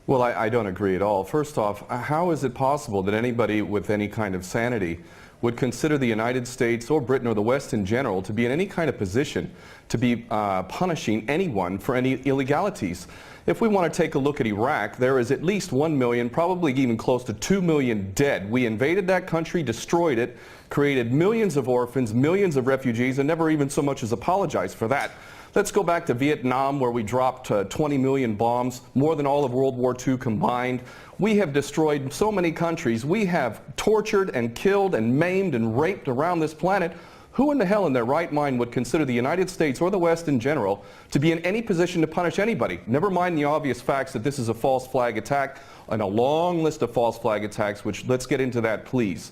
Well, I don't agree at all. First off, how is it possible that anybody with any kind of sanity would consider the United States or Britain or the West in general to be in any kind of position to be punishing anyone for any illegalities? If we want to take a look at Iraq, there is at least 1 million, probably even close to 2 million dead. We invaded that country, destroyed it, created millions of orphans, millions of refugees, and never even so much as apologized for that. Let's go back to Vietnam, where we dropped 20 million bombs, more than all of World War II combined. We have destroyed so many countries. We have tortured and killed and maimed and raped around this planet. Who in the hell in their right mind would consider the United States or the West in general to be in any position to punish anybody? Never mind the obvious facts that this is a false flag attack and a long list of false flag attacks, which let's get into that, please.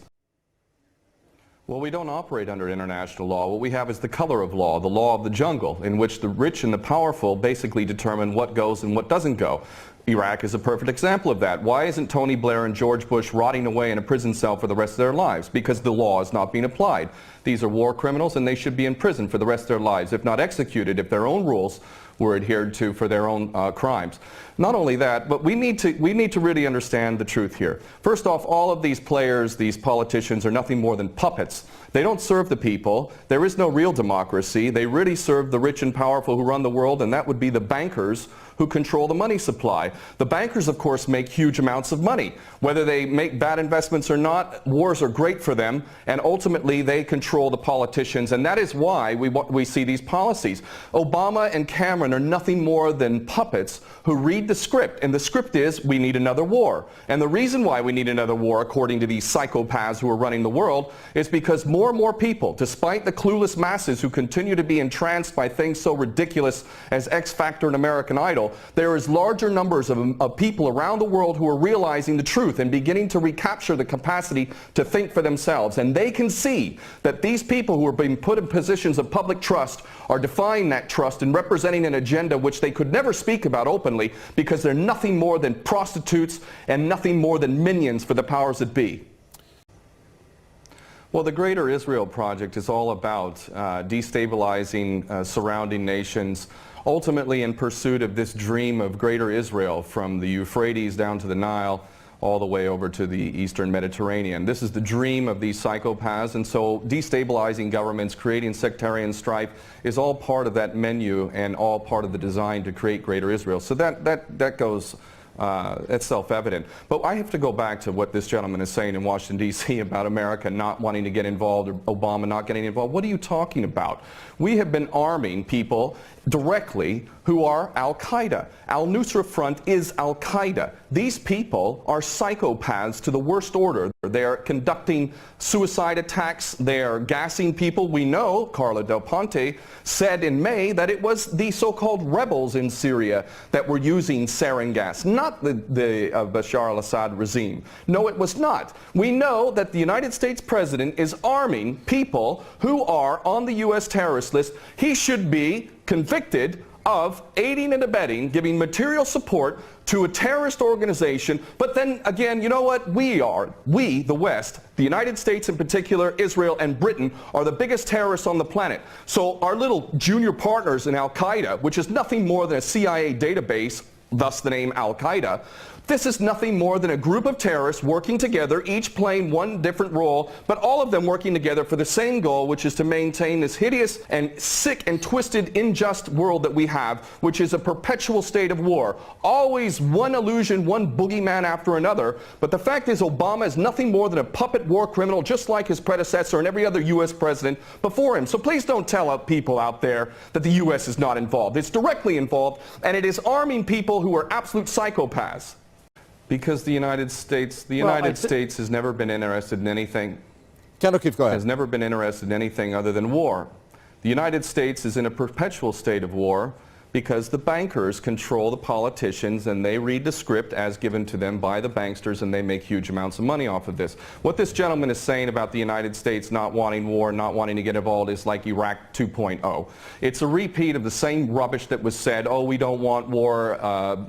Well, we don't operate under international law. What we have is the color of law, the law of the jungle, in which the rich and the powerful basically determine what goes and what doesn't go. Iraq is a perfect example of that. Why isn't Tony Blair and George Bush rotting away in a prison cell for the rest of their lives? Because the law is not being applied. These are war criminals and they should be in prison for the rest of their lives, if not executed, if their own rules were adhered to for their own crimes. Not only that, but we need to really understand the truth here. First off, all of these players, these politicians, are nothing more than puppets. They don't serve the people. There is no real democracy. They really serve the rich and powerful who run the world, and that would be the bankers who control the money supply. The bankers, of course, make huge amounts of money. Whether they make bad investments or not, wars are great for them, and ultimately they control the politicians, and that is why we see these policies. Obama and Cameron are nothing more than puppets who read the script, and the script is we need another war. And the reason why we need another war, according to these psychopaths who are running the world, is because more and more people, despite the clueless masses who continue to be entranced by things so ridiculous as X Factor and American Idol, there is larger numbers of people around the world who are realizing the truth and beginning to recapture the capacity to think for themselves. And they can see that these people who are being put in positions of public trust are defying that trust and representing an agenda which they could never speak about openly, because they're nothing more than prostitutes and nothing more than minions for the powers that be. Well, the Greater Israel Project is all about destabilizing surrounding nations, ultimately in pursuit of this dream of Greater Israel from the Euphrates down to the Nile, all the way over to the Eastern Mediterranean. This is the dream of these psychopaths, and so destabilizing governments, creating sectarian strife is all part of that menu and all part of the design to create Greater Israel. So that goes, it's self-evident. But I have to go back to what this gentleman is saying in Washington, D.C. about America not wanting to get involved, or Obama not getting involved. What are you talking about? We have been arming people directly who are Al-Qaeda. Al-Nusra Front is Al-Qaeda. These people are psychopaths to the worst order. They're conducting suicide attacks. They're gassing people. We know, Carla Del Ponte said in May, that it was the so-called rebels in Syria that were using sarin gas, not the Bashar al-Assad regime. No, it was not. We know that the United States president is arming people who are on the U.S. terrorist list. He should be convicted of aiding and abetting, giving material support to a terrorist organization. But then again, you know what? We, the West, the United States in particular, Israel and Britain, are the biggest terrorists on the planet. So our little junior partners in Al-Qaeda, which is nothing more than a CIA database, thus the name Al-Qaeda, this is nothing more than a group of terrorists working together, each playing one different role, but all of them working together for the same goal, which is to maintain this hideous and sick and twisted, unjust world that we have, which is a perpetual state of war. Always one illusion, one boogeyman after another. But the fact is, Obama is nothing more than a puppet war criminal, just like his predecessor and every other U.S. president before him. So please don't tell people out there that the U.S. is not involved. It's directly involved, and it is arming people who are absolute psychopaths. Because the United States has never been interested in anything. Ken O'Keefe, go ahead. Has never been interested in anything other than war. The United States is in a perpetual state of war because the bankers control the politicians, and they read the script as given to them by the banksters, and they make huge amounts of money off of this. What this gentleman is saying about the United States not wanting war, not wanting to get involved, is like Iraq 2.0. It's a repeat of the same rubbish that was said, oh, we don't want war,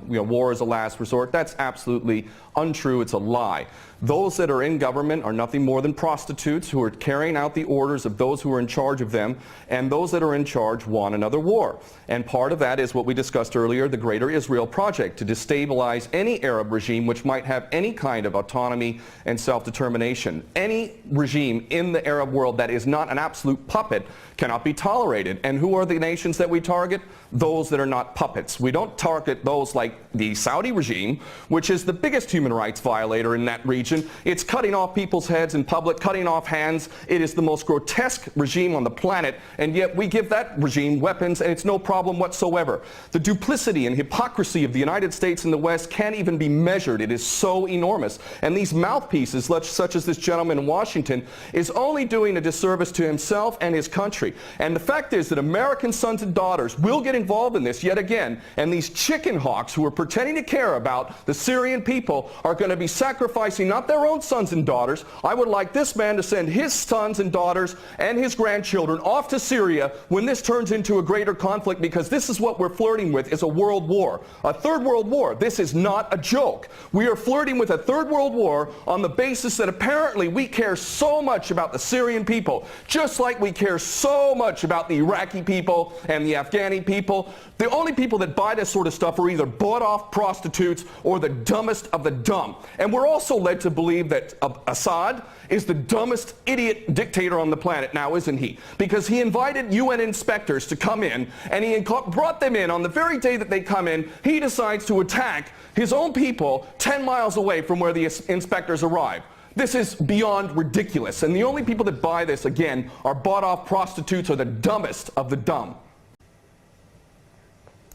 war is a last resort. That's absolutely untrue. It's a lie. Those that are in government are nothing more than prostitutes who are carrying out the orders of those who are in charge of them, and those that are in charge want another war. And part of that that is what we discussed earlier, the Greater Israel Project, to destabilize any Arab regime which might have any kind of autonomy and self-determination. Any regime in the Arab world that is not an absolute puppet cannot be tolerated. And who are the nations that we target? Those that are not puppets. We don't target those like the Saudi regime, which is the biggest human rights violator in that region. It's cutting off people's heads in public, cutting off hands. It is the most grotesque regime on the planet, and yet we give that regime weapons and it's no problem whatsoever. The duplicity and hypocrisy of the United States and the West can't even be measured. It is so enormous. And these mouthpieces, such as this gentleman in Washington, is only doing a disservice to himself and his country. And the fact is that American sons and daughters will get involved in this yet again, and these chicken hawks who are pretending to care about the Syrian people are going to be sacrificing not their own sons and daughters. I would like this man to send his sons and daughters and his grandchildren off to Syria when this turns into a greater conflict, because this is what we're flirting with, is a world war, a third world war. This is not a joke. We are flirting with a third world war on the basis that apparently we care so much about the Syrian people, just like we care so much about the Iraqi people and the Afghani people. The only people that buy this sort of stuff are either bought-off prostitutes or the dumbest of the dumb. And we're also led to believe that Assad is the dumbest idiot dictator on the planet now, isn't he? Because he invited UN inspectors to come in, and he brought them in on the very day that they come in. He decides to attack his own people 10 miles away from where the inspectors arrive. This is beyond ridiculous, and the only people that buy this, again, are bought-off prostitutes or the dumbest of the dumb.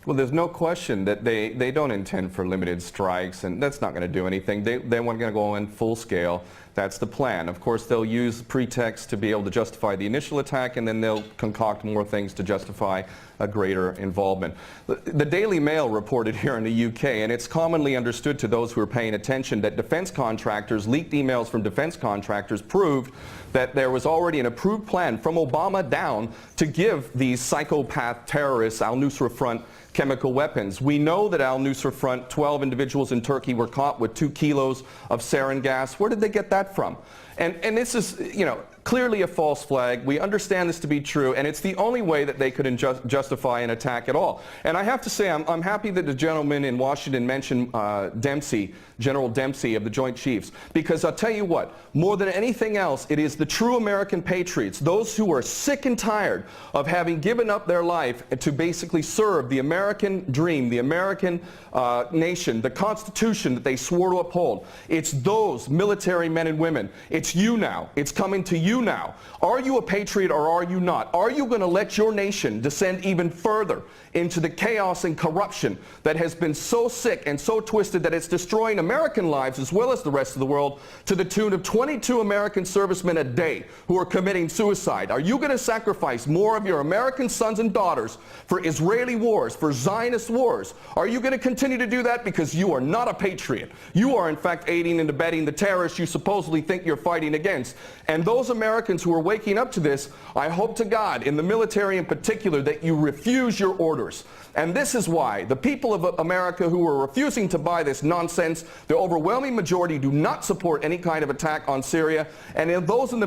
Well, there's no question that they don't intend for limited strikes, and that's not going to do anything. They want to go in full scale. That's the plan. Of course, they'll use pretext to be able to justify the initial attack, and then they'll concoct more things to justify a greater involvement. The Daily Mail reported here in the UK, and it's commonly understood to those who are paying attention, that defense contractors, leaked emails from defense contractors proved that there was already an approved plan from Obama down to give these psychopath terrorists, Al-Nusra Front, chemical weapons. We know that Al-Nusra Front, 12 individuals in Turkey were caught with 2 kilos of sarin gas. Where did they get that from? And this is, you know, clearly a false flag. We understand this to be true, and it's the only way that they could justify an attack at all. And I have to say, I'm happy that the gentleman in Washington mentioned Dempsey, General Dempsey of the Joint Chiefs, because I'll tell you what, more than anything else, it is the true American patriots, those who are sick and tired of having given up their life to basically serve the American dream, the American nation, the Constitution that they swore to uphold. It's those military men and women. It's you now. It's coming to you now. Are you a patriot or are you not? Are you going to let your nation descend even further into the chaos and corruption that has been so sick and so twisted that it's destroying American lives as well as the rest of the world, to the tune of 22 American servicemen a day who are committing suicide? Are you going to sacrifice more of your American sons and daughters for Israeli wars, for Zionist wars? Are you going to continue to do that because you are not a patriot? You are in fact aiding and abetting the terrorists you supposedly think you're fighting against. And those Americans who are waking up to this, I hope to God, in the military in particular, that you refuse your orders. And this is why the people of America who are refusing to buy this nonsense, the overwhelming majority do not support any kind of attack on Syria, and those in the